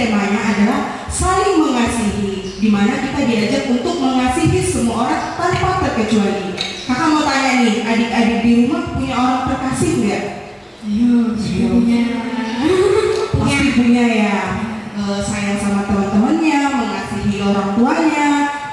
temanya adalah saling mengasihi, di mana kita diajak untuk mengasihi semua orang tanpa terkecuali. Kakak mau tanya nih, adik-adik di rumah punya orang terkasih nggak? Ayo, punya. Pasti punya ya. Sayang sama teman-temannya, mengasihi orang tuanya.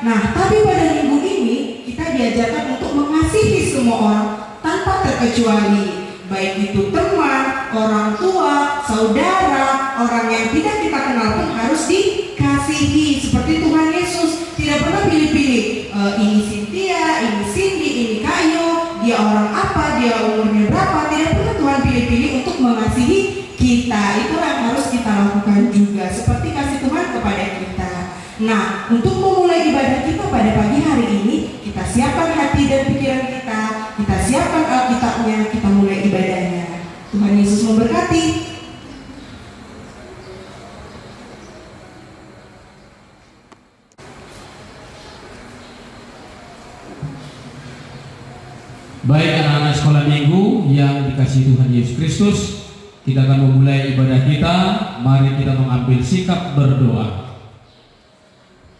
Nah, tapi pada minggu ini kita diajarkan untuk mengasihi semua orang tanpa terkecuali. Baik itu teman, orang tua, saudara, orang yang tidak kita kenal pun harus dikasihi. Seperti Tuhan Yesus tidak pernah pilih-pilih. Ini Cynthia, ini Cindy, ini Kayo, dia orang apa, dia umurnya berapa. Tidak pernah Tuhan pilih-pilih untuk mengasihi kita. Itulah yang harus kita lakukan juga, seperti kasih Tuhan kepada kita. Nah, untuk memulai ibadah kita pada pagi hari ini, kita siapkan hati dan pikiran kita siapkan Alkitabnya, kita mulai ibadahnya. Tuhan Yesus memberkati. Baik anak-anak sekolah minggu yang dikasihi Tuhan Yesus Kristus, kita akan memulai ibadah kita. Mari kita mengambil sikap berdoa.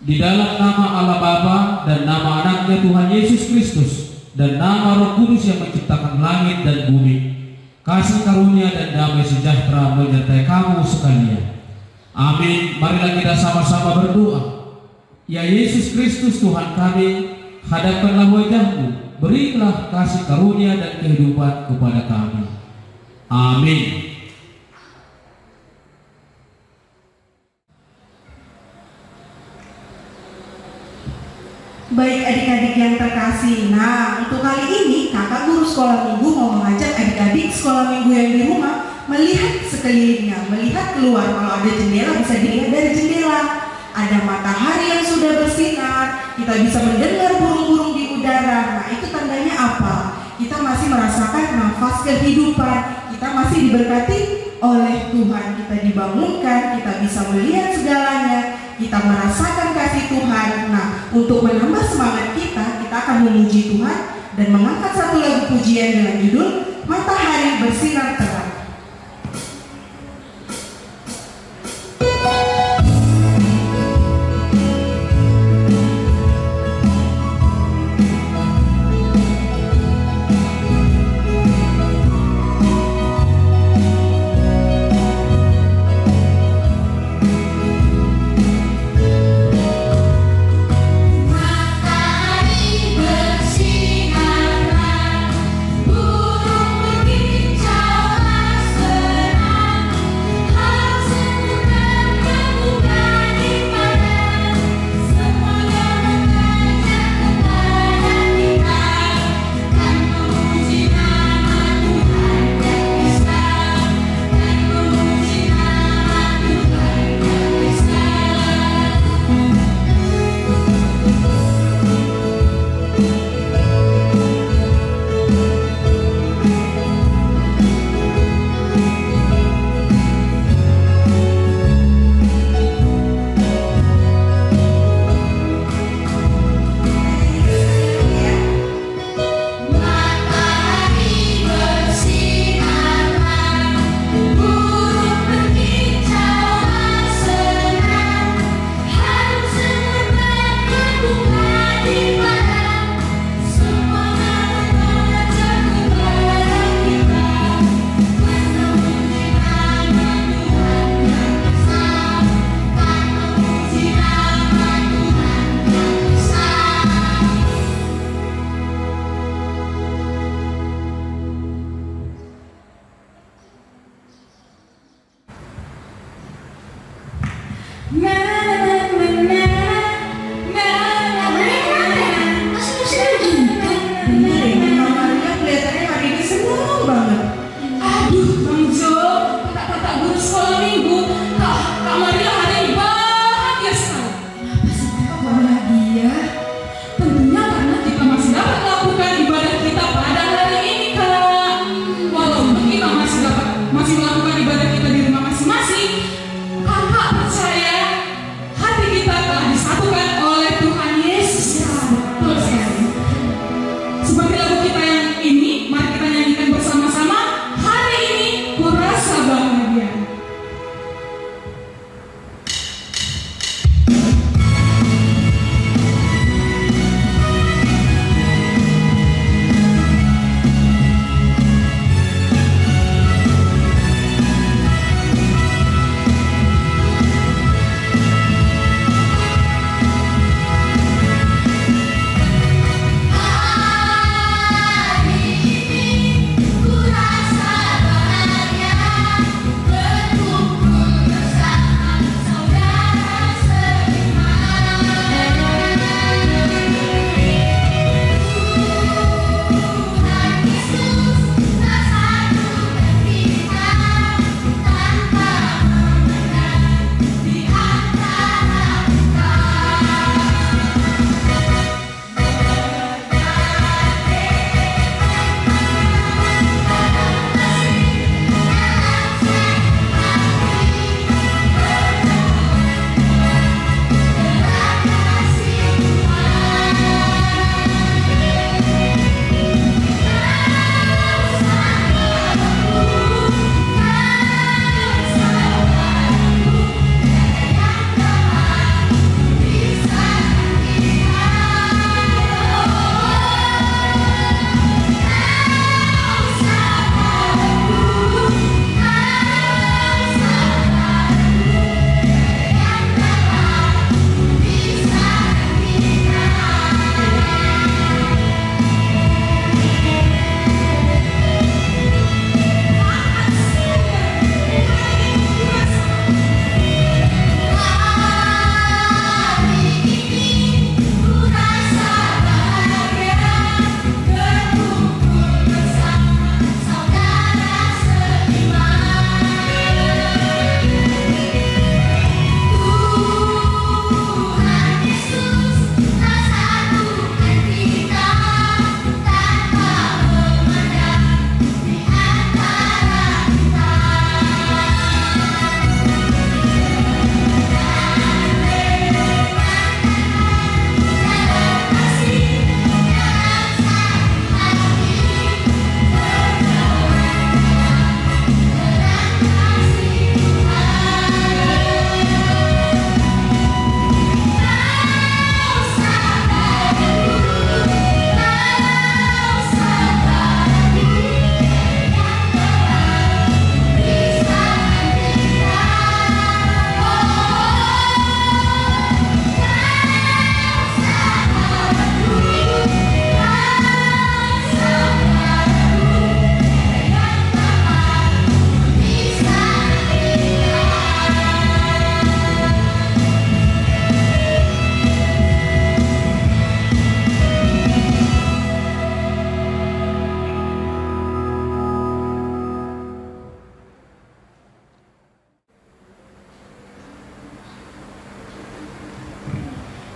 Di dalam nama Allah Bapa dan nama anaknya Tuhan Yesus Kristus dan nama Roh Kudus yang menciptakan langit dan bumi, kasih karunia dan damai sejahtera menyertai kamu sekalian. Amin. Marilah kita sama-sama berdoa. Ya Yesus Kristus Tuhan kami, hadapkanlah wajah-Mu, berilah kasih karunia dan kehidupan kepada kami. Amin. Baik adik-adik yang terkasih, nah untuk kali ini kakak guru sekolah minggu mau mengajak adik-adik sekolah minggu yang di rumah melihat sekelilingnya, melihat keluar. Kalau ada jendela bisa dilihat dari jendela. Ada matahari yang sudah bersinar, kita bisa mendengar burung-burung di udara. Nah itu tandanya apa? Kita masih merasakan nafas kehidupan, kita masih diberkati oleh Tuhan, kita dibangunkan, kita bisa melihat segalanya, kita merasakan kasih Tuhan. Nah, untuk menambah semangat kita akan memuji Tuhan dan mengangkat satu lagu pujian dengan judul Matahari Bersinar Terang. Matahari bersinar, burung berkicau.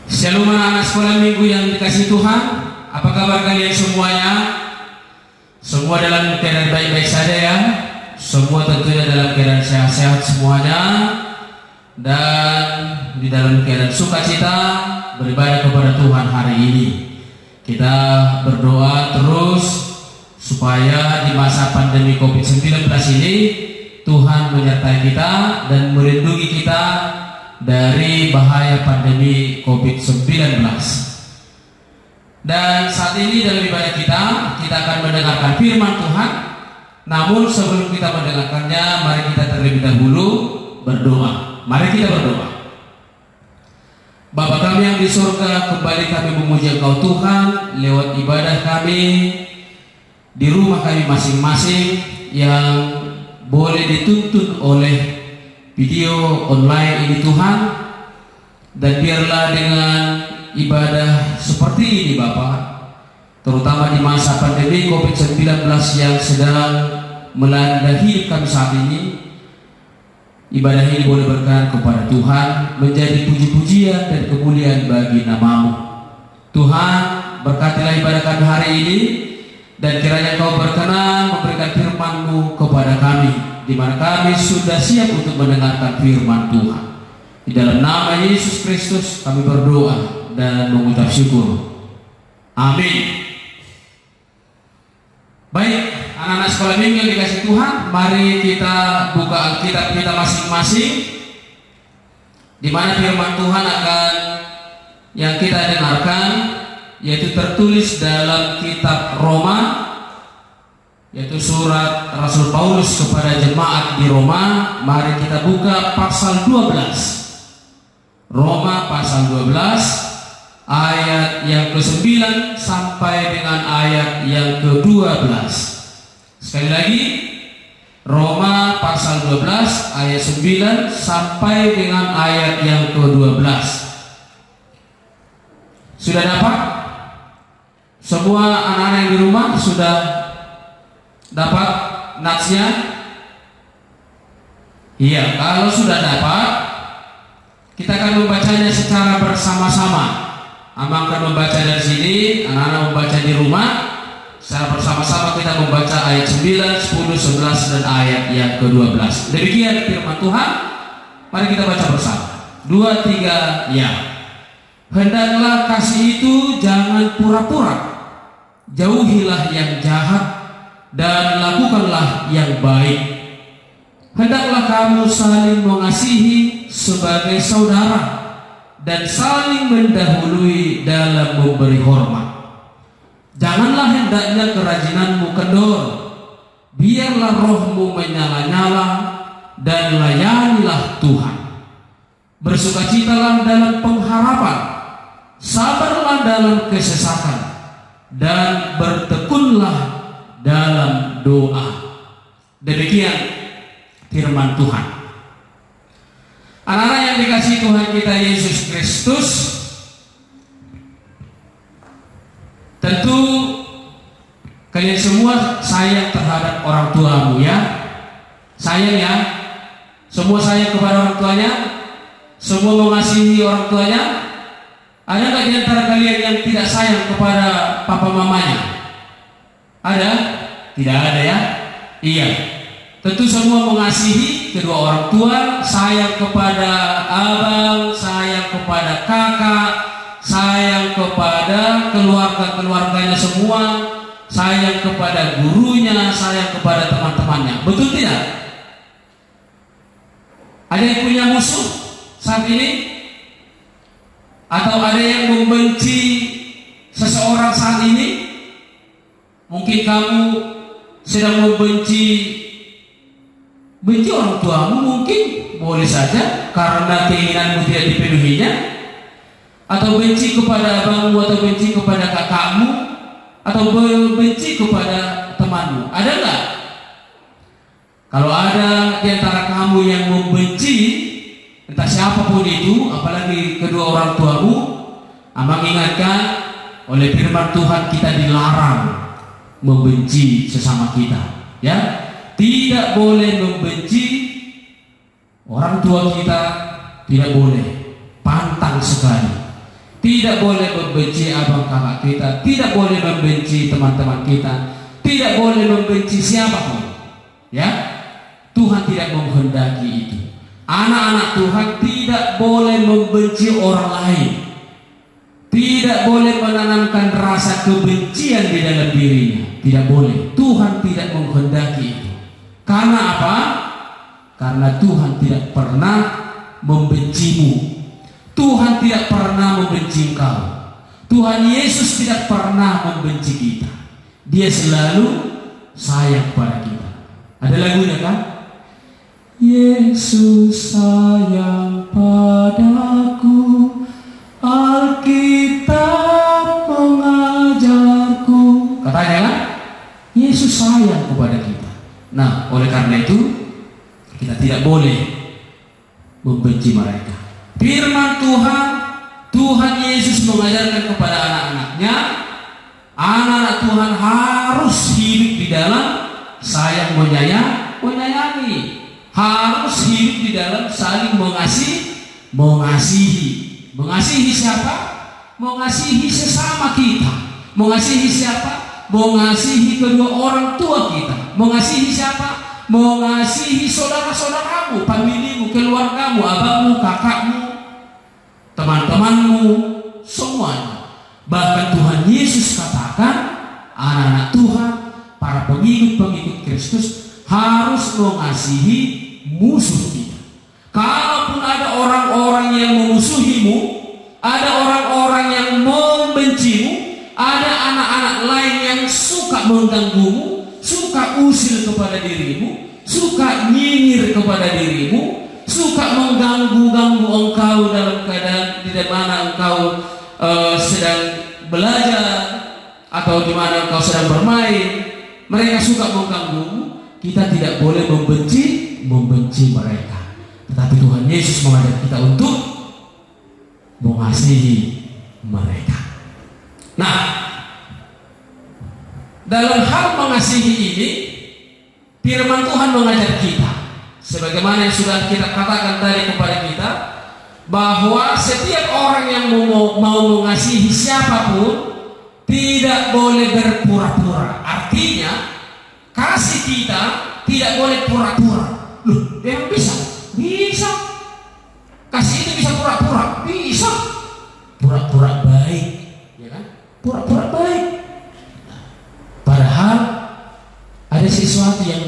Shalom anak sekolah minggu yang dikasih Tuhan. Apa kabar kalian semuanya? Semua dalam keadaan baik-baik saja ya. Semua tentunya dalam keadaan sehat-sehat semuanya, dan di dalam keadaan sukacita beribadah kepada Tuhan hari ini. Kita berdoa terus supaya di masa pandemi COVID-19 ini Tuhan menyertai kita dan melindungi kita dari bahaya pandemi COVID-19. Dan saat ini dalam ibadah kita akan mendengarkan firman Tuhan. Namun sebelum kita mendengarkannya, mari kita terlebih dahulu berdoa. Mari kita berdoa. Bapa kami yang di surga, kembali kami memuji Engkau Tuhan lewat ibadah kami di rumah kami masing-masing yang boleh dituntun oleh video online ini Tuhan. Dan biarlah dengan ibadah seperti ini Bapa, terutama di masa pandemi COVID-19 yang sedang melanda hidup kami saat ini, ibadah ini boleh berkenan kepada Tuhan, menjadi puji-pujian dan kemuliaan bagi nama-Mu. Tuhan, berkatilah ibadah kami hari ini, dan kiranya Kau berkenan memberikan firman-Mu kepada kami, di mana kami sudah siap untuk mendengarkan firman Tuhan. Di dalam nama Yesus Kristus kami berdoa dan mengucap syukur. Amin. Baik, anak-anak sekolah minggu yang dikasih Tuhan, mari kita buka Alkitab kita masing-masing, di mana firman Tuhan akan yang kita dengarkan yaitu tertulis dalam kitab Roma, yaitu surat Rasul Paulus kepada jemaat di Roma. Mari kita buka pasal 12. Roma pasal 12 ayat yang ke-9 sampai dengan ayat yang ke-12. Sekali lagi, Roma pasal 12 ayat 9 sampai dengan ayat yang ke-12. Sudah dapat? Semua anak-anak yang di rumah sudah dapat natsnya? Iya, kalau sudah dapat, kita akan membacanya secara bersama-sama. Abang akan membaca dari sini, anak-anak membaca di rumah. Secara bersama-sama kita membaca ayat 9, 10, 11 dan ayat yang ke-12. Demikian firman Tuhan. Mari kita baca bersama. 2, 3, ya. Hendaklah kasih itu jangan pura-pura. Jauhilah yang jahat dan lakukanlah yang baik. Hendaklah kamu saling mengasihi sebagai saudara dan saling mendahului dalam memberi hormat. Janganlah hendaknya kerajinanmu kendor, biarlah rohmu menyala-nyala dan layanilah Tuhan. Bersukacitalah dalam pengharapan, sabarlah dalam kesesakan, dan bertekunlah dalam doa. Demikian firman Tuhan. Anak-anak yang dikasihi Tuhan kita Yesus Kristus, tentu kalian semua sayang terhadap orang tuamu ya. Sayang ya. Semua sayang kepada orang tuanya. Semua mengasihi orang tuanya. Ada nggak di antara kalian yang tidak sayang kepada papa mamanya? Ada? Tidak ada ya? Iya. Tentu semua mengasihi kedua orang tua, sayang kepada abang, sayang kepada kakak, sayang kepada keluarga-keluarganya semua, sayang kepada gurunya, sayang kepada teman-temannya. Betul tidak? Ada yang punya musuh saat ini? Atau ada yang membenci seseorang saat ini? Mungkin kamu sedang membenci orang tuamu, mungkin boleh saja karena keinginanmu tidak dipenuhinya, atau benci kepada abangmu, atau benci kepada kakakmu, atau benci kepada temanmu. Ada nggak? Kalau ada di antara kamu yang membenci entah siapapun itu, apalagi kedua orang tuamu, abang ingatkan oleh firman Tuhan kita dilarang membenci sesama kita, ya. Tidak boleh membenci orang tua kita, tidak boleh, pantang sekali. tidak boleh membenci abang kakak kita, tidak boleh membenci teman-teman kita, tidak boleh membenci siapapun. Ya, Tuhan tidak menghendaki itu. Anak-anak Tuhan tidak boleh membenci orang lain, tidak boleh menanamkan rasa kebencian di dalam dirinya. Tidak boleh. Tuhan tidak menghendaki itu. Karena apa? Karena Tuhan tidak pernah membencimu. Tuhan tidak pernah membenci engkau. Tuhan Yesus tidak pernah membenci kita. Dia selalu sayang kepada kita. Ada lagunya kan? Yesus sayang padaku, Alkitab mengajarku. Katanya kan? Yesus sayang kepada kita. Nah, oleh karena itu kita tidak boleh membenci mereka. Firman Tuhan Yesus mengajarkan kepada anak-anaknya, anak-anak Tuhan harus hidup di dalam sayang menyayangi, harus hidup di dalam saling mengasihi. Mengasihi siapa? Mengasihi sesama kita. Mengasihi siapa? Mengasihi kedua orang tua kita. Mengasihi siapa? Mengasihi saudara-saudaramu, familimu, keluargamu, abangmu, kakakmu, teman-temanmu, semuanya. Bahkan Tuhan Yesus katakan, anak-anak Tuhan, para pengikut-pengikut Kristus harus mengasihi musuh kita. Kalaupun ada orang-orang yang memusuhimu, ada orang-orang yang membencimu, ada anak-anak lain yang suka mengganggumu, suka usil kepada dirimu, suka nyinyir kepada dirimu, suka mengganggu engkau dalam keadaan di mana engkau sedang belajar atau di mana engkau sedang bermain, mereka suka mengganggumu. Kita tidak boleh membenci mereka. Tetapi Tuhan Yesus mengajak kita untuk mengasihi mereka. Nah, dalam hal mengasihi ini, firman Tuhan mengajar kita, sebagaimana yang sudah kita katakan tadi kepada kita, bahwa setiap orang yang mau mengasihi siapapun tidak boleh berpura-pura. Artinya, kasih kita tidak boleh pura-pura. Loh, yang bisa? Bisa. Kasih itu bisa pura-pura? Bisa. Pura-pura baik, ya kan? Pura-pura baik. Padahal ada sesuatu yang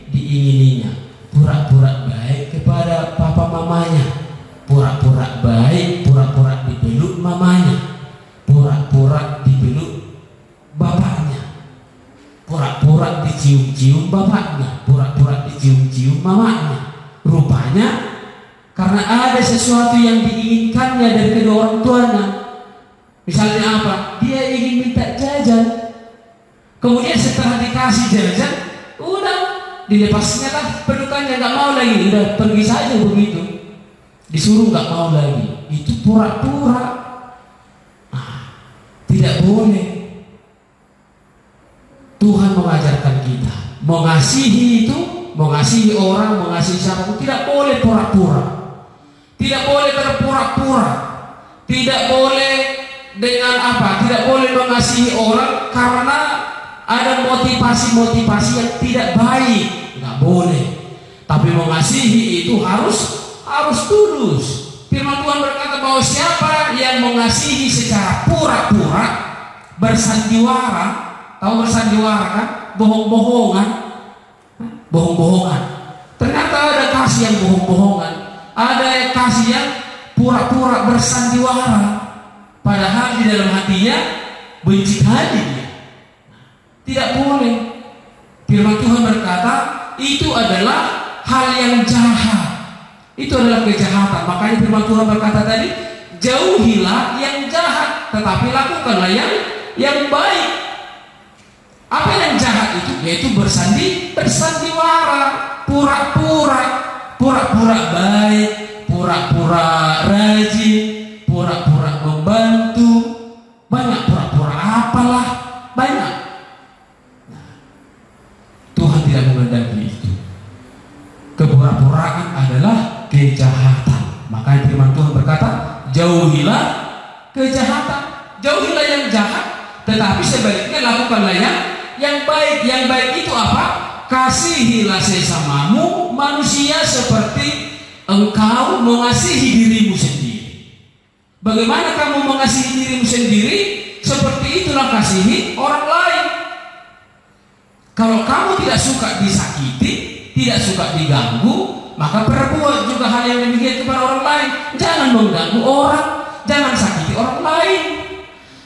diingininya. Pura-pura baik kepada papa mamanya, pura-pura baik, pura-pura dipeluk mamanya, pura-pura dipeluk bapaknya, pura-pura dicium-cium bapaknya, pura-pura dicium-cium mamanya. Rupanya karena ada sesuatu yang diinginkannya dari kedua orang tuanya. Misalnya apa? Dia ingin minta jajan. Kemudian setelah dikasih jajan, udah dilepasnya lah pelukannya, nggak mau lagi, udah pergi saja begitu. Disuruh nggak mau lagi. Itu pura-pura. Tidak boleh. Tuhan mengajarkan kita mengasihi itu, mengasihi orang, mengasihi siapapun, tidak boleh pura-pura, tidak boleh berpura-pura, tidak boleh dengan apa? Tidak boleh mengasihi orang karena ada motivasi-motivasi yang tidak baik, nggak boleh. Tapi mengasihi itu harus tulus. Firman Tuhan berkata bahwa siapa yang mengasihi secara pura-pura, bersandiwara, tahu bersandiwara kan? Bohong-bohongan. Ternyata ada kasih yang bohong-bohongan, ada kasih yang pura-pura bersandiwara, padahal di dalam hatinya benci hati dia. Tidak boleh. Firman Tuhan berkata itu adalah hal yang jahat. Itu adalah kejahatan. Makanya firman Tuhan berkata tadi, jauhilah yang jahat, tetapi lakukanlah yang baik. Apa yang jahat itu? Yaitu bersandiwara, pura-pura baik, pura-pura rajin, pura-pura membantu, banyak pura-pura apalah, banyak. Tuhan tidak menghendaki itu. Kepura-puraan adalah kejahatan. Makanya firman Tuhan berkata, jauhilah kejahatan. Jauhilah yang jahat, tetapi sebaliknya lakukanlah yang baik. Yang baik itu apa? Kasihilah sesamamu manusia seperti engkau mengasihi dirimu sendiri. Bagaimana kamu mengasihi dirimu sendiri? Seperti itulah kasihi orang lain. Kalau kamu tidak suka disakiti, tidak suka diganggu, maka perbuat juga hal yang demikian kepada orang lain. Jangan mengganggu orang, jangan sakiti orang lain.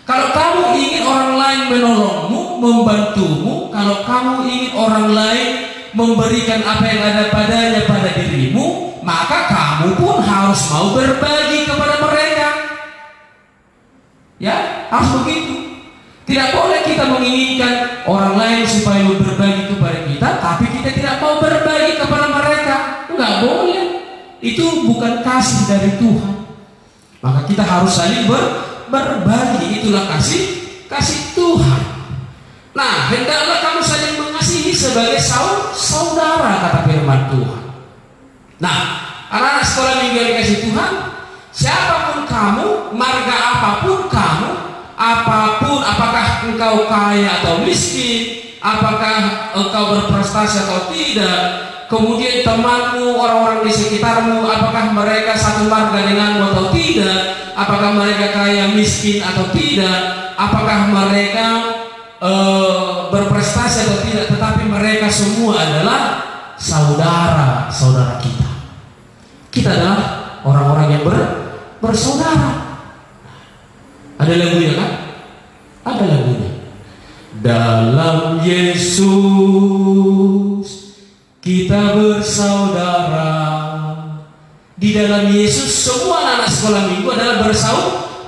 Kalau kamu ingin orang lain menolongmu, membantumu, kalau kamu ingin orang lain memberikan apa yang ada padanya pada dirimu, maka kamu pun harus mau berbagi kepada mereka. Ya, harus begitu. Tidak boleh kita menginginkan orang lain supaya berbagi kepada kita, tapi kita tidak mau berbagi kepada mereka. Enggak boleh. Itu bukan kasih dari Tuhan. Maka kita harus saling berbagi. Itulah kasih Tuhan. Nah, hendaklah kamu saling mengasihi sebagai saudara, kata firman Tuhan. Nah, anak-anak sekolah minggu yang dikasih Tuhan, siapapun kamu, marga apapun kamu, apapun, apakah engkau kaya atau miskin, apakah engkau berprestasi atau tidak, kemudian temanmu, orang-orang di sekitarmu, apakah mereka satu marga denganmu atau tidak, apakah mereka kaya, miskin atau tidak, apakah mereka berprestasi atau tidak, tetapi mereka semua adalah saudara-saudara kita. Kita adalah orang-orang yang bersaudara. Ada lagunya kan? Ada lagunya. Dalam Yesus kita bersaudara. Di dalam Yesus semua anak sekolah minggu adalah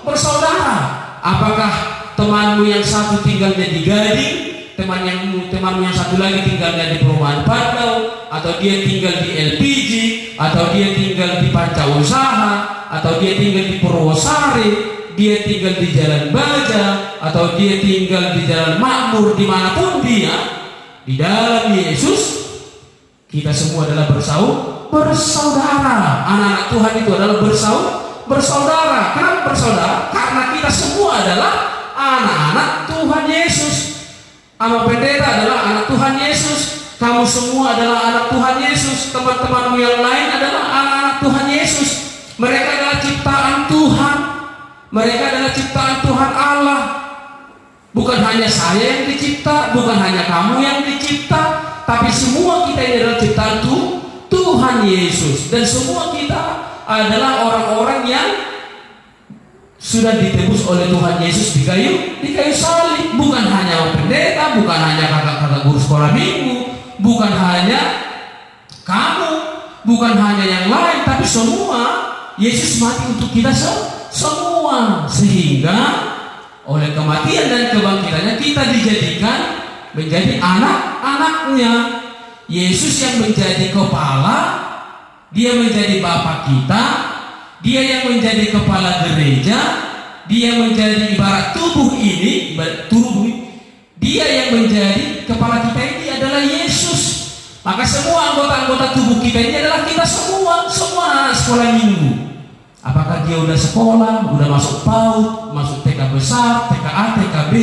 bersaudara. Apakah temanmu yang satu tinggalnya di Gading, temanmu yang satu lagi tinggalnya di Perumahan Pandau, atau dia tinggal di LPG, atau dia tinggal di Panca Usaha, atau dia tinggal di Purwosari, dia tinggal di Jalan Baja, atau dia tinggal di Jalan Makmur, dimanapun dia, di dalam Yesus kita semua adalah bersaudara. Anak-anak Tuhan itu adalah bersaudara. Kenapa bersaudara? Karena kita semua adalah anak-anak Tuhan Yesus. Ama pendeta adalah anak Tuhan Yesus. Kamu semua adalah anak Tuhan Yesus. Teman-temanmu yang lain adalah anak-anak Tuhan Yesus. Mereka adalah ciptaan Tuhan. Mereka adalah ciptaan Tuhan Allah. Bukan hanya saya yang dicipta, bukan hanya kamu yang dicipta, tapi semua kita ini adalah ciptaan Tuhan Yesus. Dan semua kita adalah orang-orang yang sudah ditebus oleh Tuhan Yesus di kayu salib. Bukan hanya pendeta, bukan hanya kakak-kakak guru sekolah minggu, bukan hanya kamu, bukan hanya yang lain, tapi semua. Yesus mati untuk kita semua, sehingga oleh kematian dan kebangkitannya kita dijadikan menjadi anak-anaknya. Yesus yang menjadi kepala, dia menjadi Bapa kita, dia yang menjadi kepala gereja, dia menjadi ibarat tubuh ini, dia yang menjadi kepala kita ini adalah Yesus. Maka semua anggota-anggota tubuh kita ini adalah kita semua anak sekolah minggu. Apakah dia udah sekolah, udah masuk PAUD, masuk TK besar, TKA, TKB,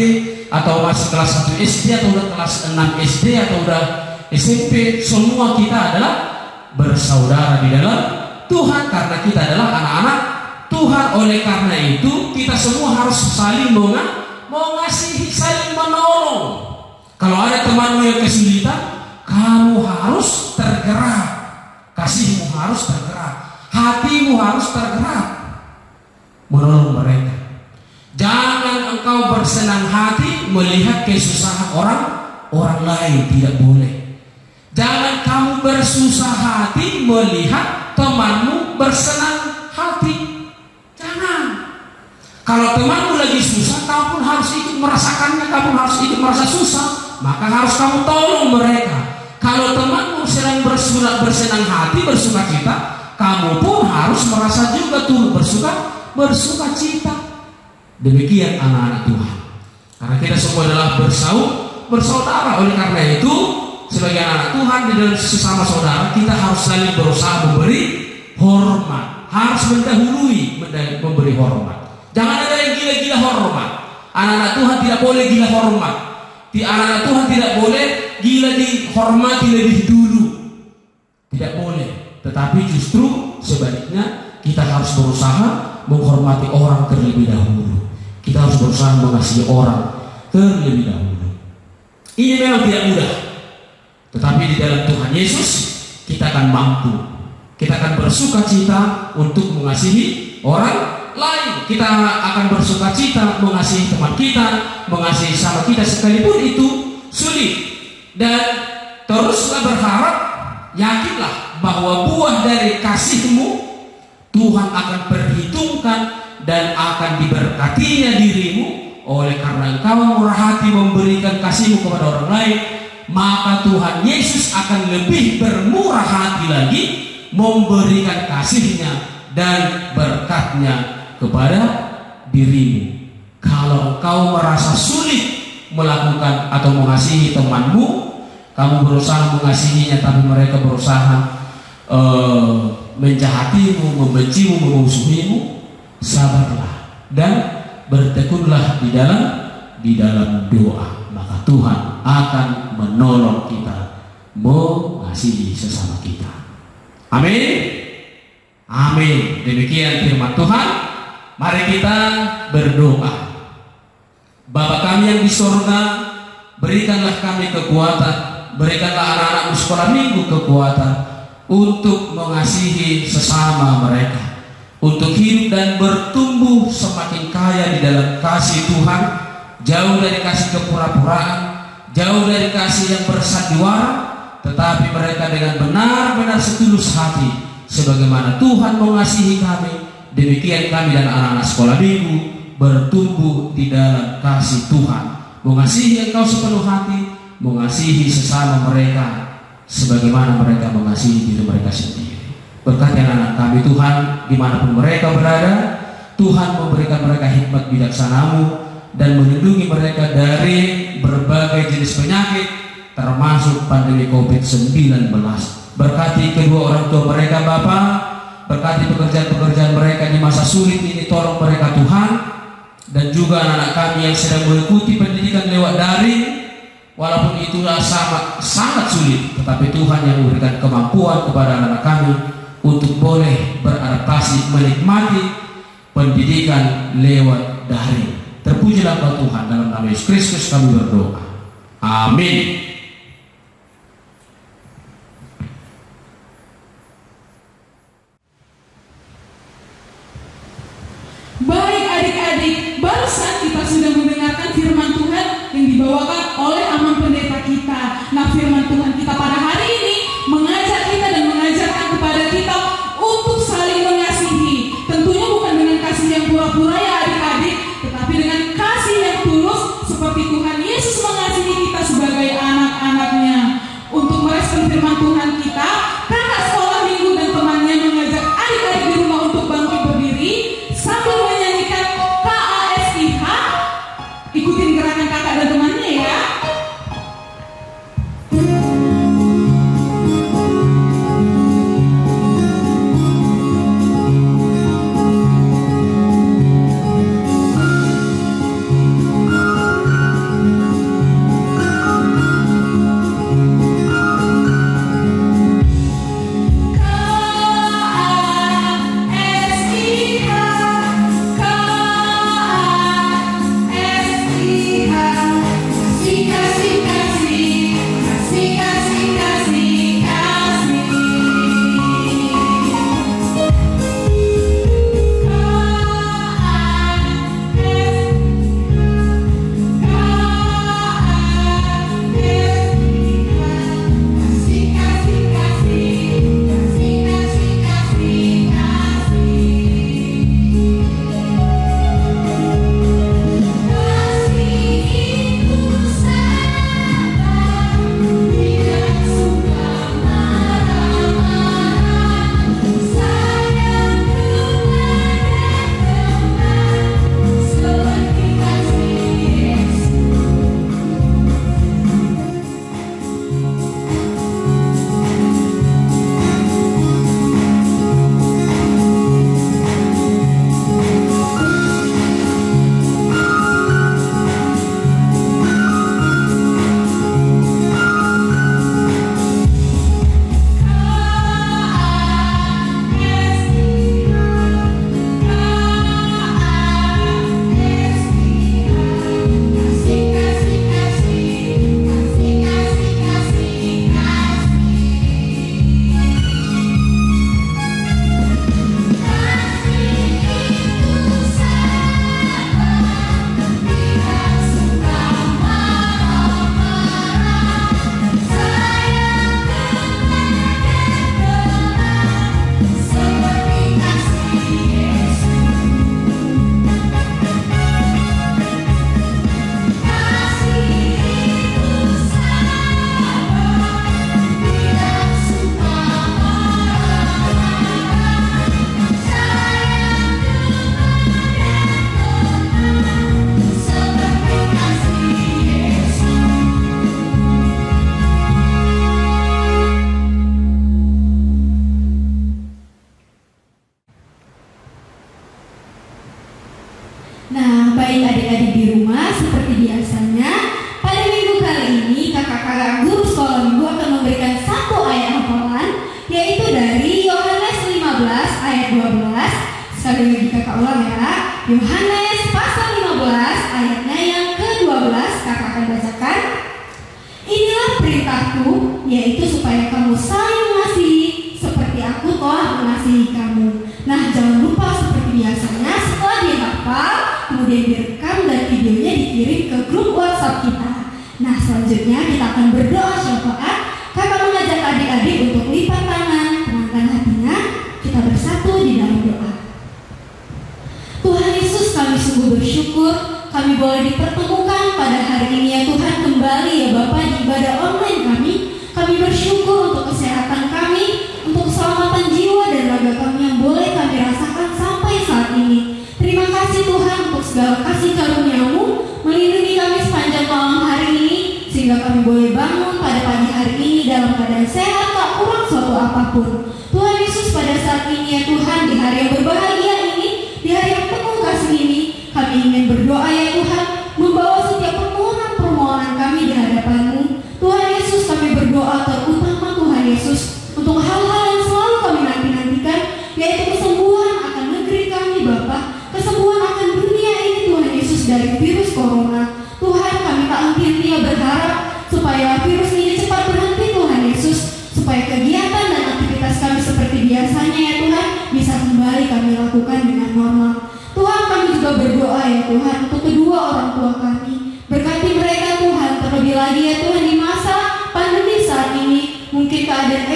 atau masih kelas 1 SD, atau udah kelas 6 SD, atau udah SMP, semua kita adalah bersaudara di dalam Tuhan, karena kita adalah anak-anak Tuhan. Oleh karena itu kita semua harus saling mengasihi, saling menolong. Kalau ada temanmu yang kesulitan, kamu harus tergerak, kasihmu harus tergerak, hatimu harus tergerak menolong mereka. Jangan engkau bersenang hati melihat kesusahan orang lain, tidak boleh. Jangan kamu bersusah hati melihat temanmu bersenang hati. Jangan. Kalau temanmu lagi susah, kamu pun harus ikut merasakannya, kamu harus ikut merasa susah, maka harus kamu tolong mereka. Kalau temanmu sedang bersenang hati, bersuka cita, kamu pun harus merasa juga turut bersuka cita. Demikian anak-anak Tuhan. Karena kita semua adalah bersaudara. Oleh karena itu, sebagai anak Tuhan di dalam sesama saudara, kita harus saling berusaha memberi hormat, harus mendahului memberi hormat. Jangan ada yang gila-gila hormat. Anak-anak Tuhan tidak boleh gila hormat. Anak-anak Tuhan tidak boleh gila dihormati lebih dulu. Tidak boleh. Tetapi justru sebaliknya, kita harus berusaha menghormati orang terlebih dahulu. Kita harus berusaha mengasihi orang terlebih dahulu. Ini memang tidak mudah. Tetapi di dalam Tuhan Yesus kita akan mampu. Kita akan bersuka cita untuk mengasihi orang lain. Kita akan bersuka cita mengasihi teman kita, mengasihi sama kita, sekalipun itu sulit. Dan teruslah berharap, yakinlah bahwa buah dari kasihmu Tuhan akan perhitungkan dan akan diberkatinya dirimu. Oleh karena engkau murah hati memberikan kasihmu kepada orang lain, maka Tuhan Yesus akan lebih bermurah hati lagi memberikan kasihnya dan berkatnya kepada dirimu. Kalau engkau merasa sulit melakukan atau mengasihi temanmu, kamu berusaha mengasihinya tapi mereka berusaha menjahatimu, membencimu, memusuhimu, sabarlah dan bertekunlah di dalam doa, maka Tuhan akan menolong kita mengasihi sesama kita. Amin. Amin. Demikian firman Tuhan. Mari kita berdoa. Bapa kami yang di sorga, berikanlah kami kekuatan, berikanlah anak-anak sekolah minggu kekuatan untuk mengasihi sesama mereka, untuk hidup dan bertumbuh semakin kaya di dalam kasih Tuhan, jauh dari kasih kepura-puraan, jauh dari kasih yang bersandiwara, tetapi mereka dengan benar-benar setulus hati, sebagaimana Tuhan mengasihi kami, demikian kami dan anak-anak sekolah minggu bertumbuh di dalam kasih Tuhan, mengasihi Engkau sepenuh hati, mengasihi sesama mereka sebagaimana mereka mengasihi diri mereka sendiri. Berkati anak-anak kami Tuhan, dimanapun mereka berada, Tuhan memberikan mereka hikmat bijaksana-Mu dan melindungi mereka dari berbagai jenis penyakit, termasuk pandemi COVID-19. Berkati kedua orang tua mereka Bapa, berkati pekerjaan-pekerjaan mereka di masa sulit ini, tolong mereka Tuhan. Dan juga anak-anak kami yang sedang mengikuti pendidikan lewat daring, walaupun itu sangat sulit, tetapi Tuhan yang memberikan kemampuan kepada anak-anak kami untuk boleh beradaptasi, menikmati pendidikan lewat daring. Terpujilah Engkau Tuhan, dalam nama Yesus Kristus kami berdoa. Amin. Baik adik-adik, barusan kita sudah mendengarkan firman Tuhan yang dibawakan oleh Aman Pendeta kita. Nah, firman Tuhan kita pada hari ini mengajak kita dan mengajarkan kepada kita untuk saling mengasihi. Tentunya bukan dengan kasih yang pura-pura ya adik-adik, tetapi dengan kasih yang tulus seperti Tuhan Yesus mengasihi kita sebagai anak-anaknya. Untuk merespon firman Tuhan kita, kakak sekolah minggu dan temannya mengajak adik-adik di rumah untuk bangkit berdiri sambil menyanyikan KASIH. Ikutin gerakan kakak dan temannya ya. Nah, baik adik-adik di rumah, seperti biasanya, pada minggu kali ini kakak-kakak guru sekolah minggu akan memberikan satu ayat hafalan, yaitu dari Yohanes 15 ayat 12. Sekali lagi kakak ulang ya, Yohanes pasal 15 ayatnya yang ke-12, kakak akan bacakan. Inilah perintahku, yaitu supaya kamu saling mengasihi seperti aku telah mengasihi kamu. Nah, jangan lupa seperti biasanya setelah dihafal, kemudian direkam dan videonya dikirim ke grup WhatsApp kita. Nah, selanjutnya kita akan berdoa syafaat. Kakak mengajak adik-adik untuk lipat tangan, tenangkan hatinya, kita bersatu di dalam doa. Tuhan Yesus, kami sungguh bersyukur kami boleh dipertemukan pada hari ini ya Tuhan, kembali ya Bapa di ibadah online kami. Kami bersyukur untuk kesehatan kami, untuk keselamatan jiwa dan raga kami yang boleh kami rasakan sampai saat ini. Terima kasih Tuhan untuk segala kasih karunia-Mu melindungi kami sepanjang malam hari ini, sehingga kami boleh bangun pada pagi hari ini dalam keadaan sehat, tak kurang suatu apapun. Tuhan Yesus, pada saat ini ya Tuhan, di hari yang berbahagia ini, di hari yang penuh kasih ini, kami ingin berdoa ya Tuhan, membawa setiap permohonan kami di hadapan-Mu. Tuhan Yesus, kami berdoa terutama Tuhan Yesus untuk hal-hal yang selalu kami nanti-nantikan, yaitu kesembuhan akan negeri kami Bapa, kesembuhan akan dunia ini Tuhan Yesus dari virus corona. Tuhan, kami tak henti-hentinya berharap supaya virus ini cepat berhenti Tuhan Yesus, supaya kegiatan dan aktivitas kami seperti biasanya ya Tuhan bisa kembali kami lakukan dengan normal. Tuhan, kami juga berdoa ya Tuhan untuk kedua orang tua kami. Berkati mereka Tuhan, terlebih lagi ya Tuhan di masa pandemi saat ini. Mungkin keadaan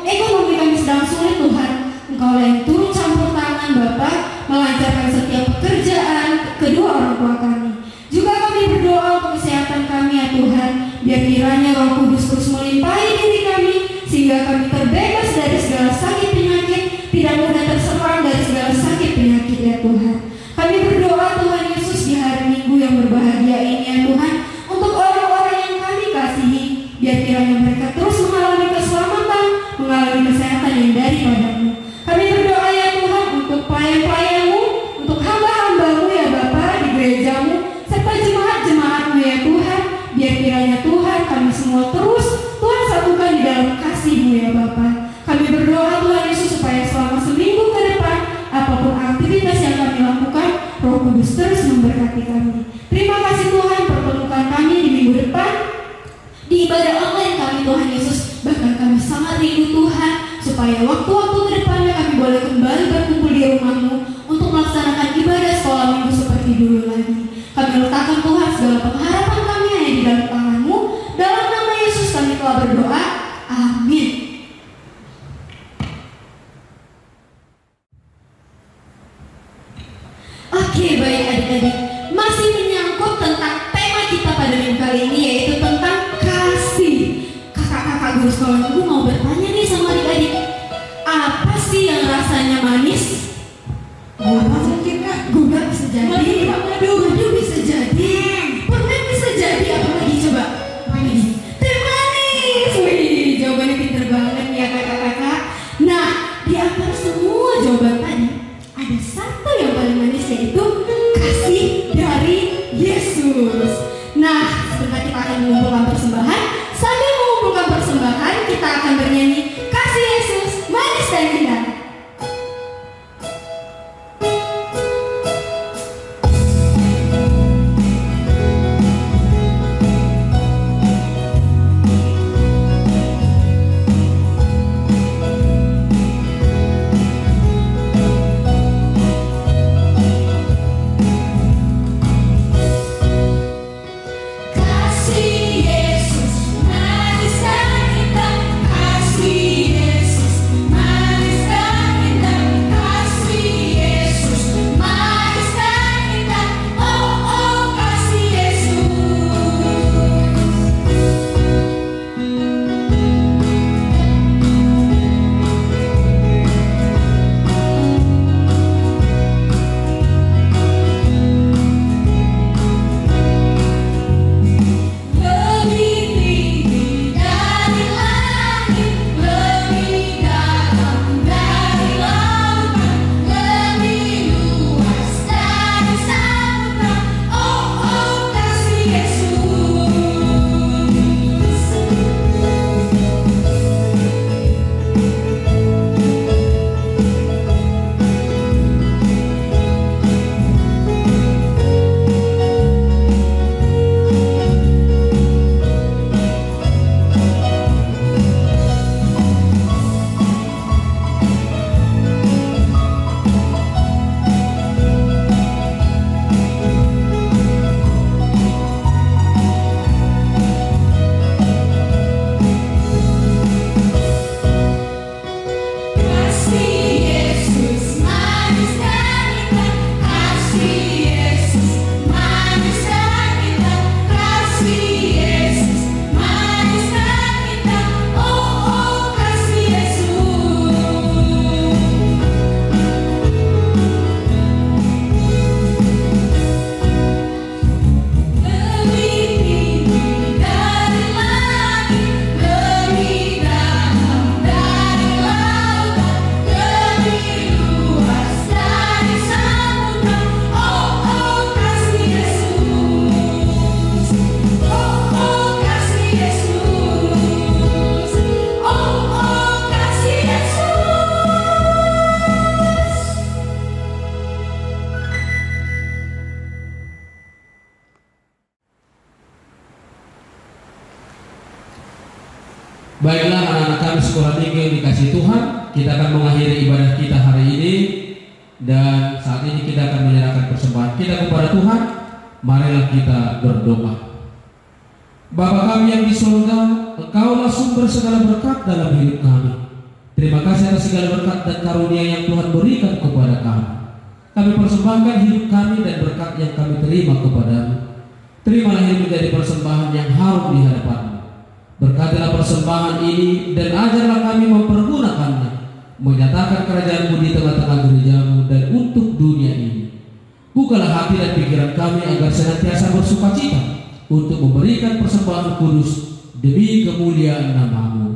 ekonomi kami sedang sulit Tuhan. Engkau yang turut campur tangan Bapa, melancarkan setiap pekerjaan kedua orang tua kami. Juga kami berdoa untuk kesehatan kami ya Tuhan. Biar kiranya Roh Kudus terus melimpahi diri kami, sehingga kami terbebas dari segala sakit penyakit, tidak mudah terserang dari segala sakit penyakit ya Tuhan. Kami berdoa Tuhan Yesus di hari Minggu yang berbahagia ini ya Tuhan, untuk orang-orang yang kami kasihi, biar kiranya mereka terus mengalami keselamatan, mengalami kesehatan yang daripada-Mu. Kami berdoa ya Tuhan untuk pelayan-pelayan-Mu, untuk hamba-hamba-Mu ya Bapa di gereja-Mu, serta jemaat-jemaat-Mu ya Tuhan, biar kiranya Tuhan kami semua terus Tuhan satukan di dalam kasih-Mu ya Bapa. Kami berdoa Tuhan Yesus supaya selama seminggu ke depan, apapun aktivitas yang kami lakukan, Roh Kudus terus memberkati kami. Terima kasih Tuhan, pertemukan kami di minggu depan di ibadah online kami Tuhan Yesus. Bahkan kami sangat rindu Tuhan, supaya waktu-waktu ke depannya kami boleh kembali berkumpul di rumah-Mu untuk melaksanakan ibadah sekolah minggu seperti dulu lagi. Kami letakkan Tuhan segala pengharapan kami hanya di dalam tangan-Mu. Dalam nama Yesus kami telah berdoa. Amin. Oke, baik adik-adik, masih menyangkut tentang tema kita pada minggu kali ini, yaitu tentang kasih. Kakak-kakak guru sekolah minggu mau bertanya nih sama adik-adik, Baiklah anak-anak kami sekolah minggu yang dikasih Tuhan, kita akan mengakhiri ibadah kita hari ini. Dan saat ini kita akan menyerahkan persembahan kita kepada Tuhan. Marilah kita berdoa. Bapa kami yang di surga, Engkaulah sumber segala berkat dalam hidup kami. Terima kasih atas segala berkat dan karunia yang Tuhan berikan kepada kami. Kami persembahkan hidup kami dan berkat yang kami terima kepadamu. Terimalah ini menjadi persembahan yang harum di hadapan-Mu. Berkatilah persembahan ini dan ajarlah kami mempergunakannya, menyatakan kerajaan-Mu di tengah-tengah gereja-Mu dan untuk dunia ini. Bukalah hati dan pikiran kami agar senantiasa bersukacita untuk memberikan persembahan kudus demi kemuliaan nama-Mu.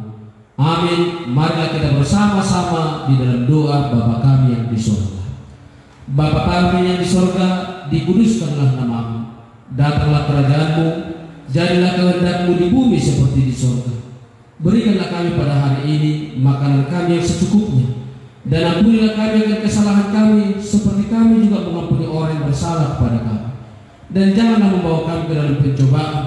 Amin. Marilah kita bersama-sama di dalam doa Bapa kami yang di surga. Bapa kami yang di surga, dikuduskanlah nama-Mu. Datanglah kerajaan-Mu, jadilah kehendak-Mu di bumi seperti di surga. Berikanlah kami pada hari ini makanan kami yang secukupnya, dan ampunilah kami akan kesalahan kami seperti kami juga mengampuni orang yang bersalah kepada kami. Dan janganlah membawa kami ke dalam pencobaan,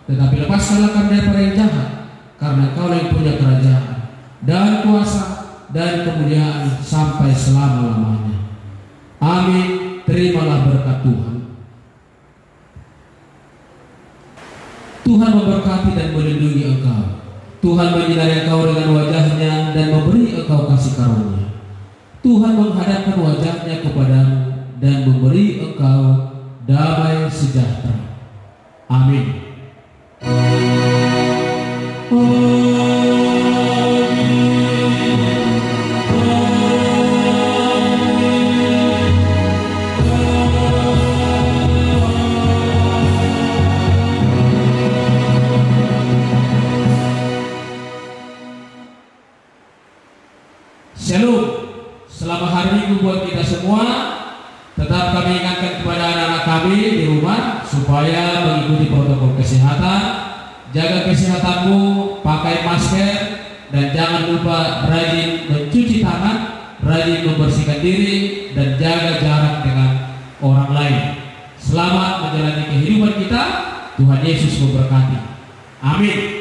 tetapi lepaskanlah kami daripada yang jahat, karena Engkau yang punya kerajaan dan kuasa dan kemuliaan sampai selama-lamanya. Amin. Terimalah berkat Tuhan. Tuhan memberkati dan melindungi engkau. Tuhan menyinari engkau dengan wajah-Nya dan memberi engkau kasih karunia. Tuhan menghadapkan wajah-Nya kepadamu dan memberi engkau damai sejahtera. Amin. Shalom. Selamat hari Minggu buat kita semua. Tetap kami ingatkan kepada anak-anak kami di rumah supaya mengikuti protokol kesehatan. Jaga kesehatanmu, pakai masker, dan jangan lupa rajin mencuci tangan, rajin membersihkan diri, dan jaga jarak dengan orang lain. Selamat menjalani kehidupan kita. Tuhan Yesus memberkati. Amin.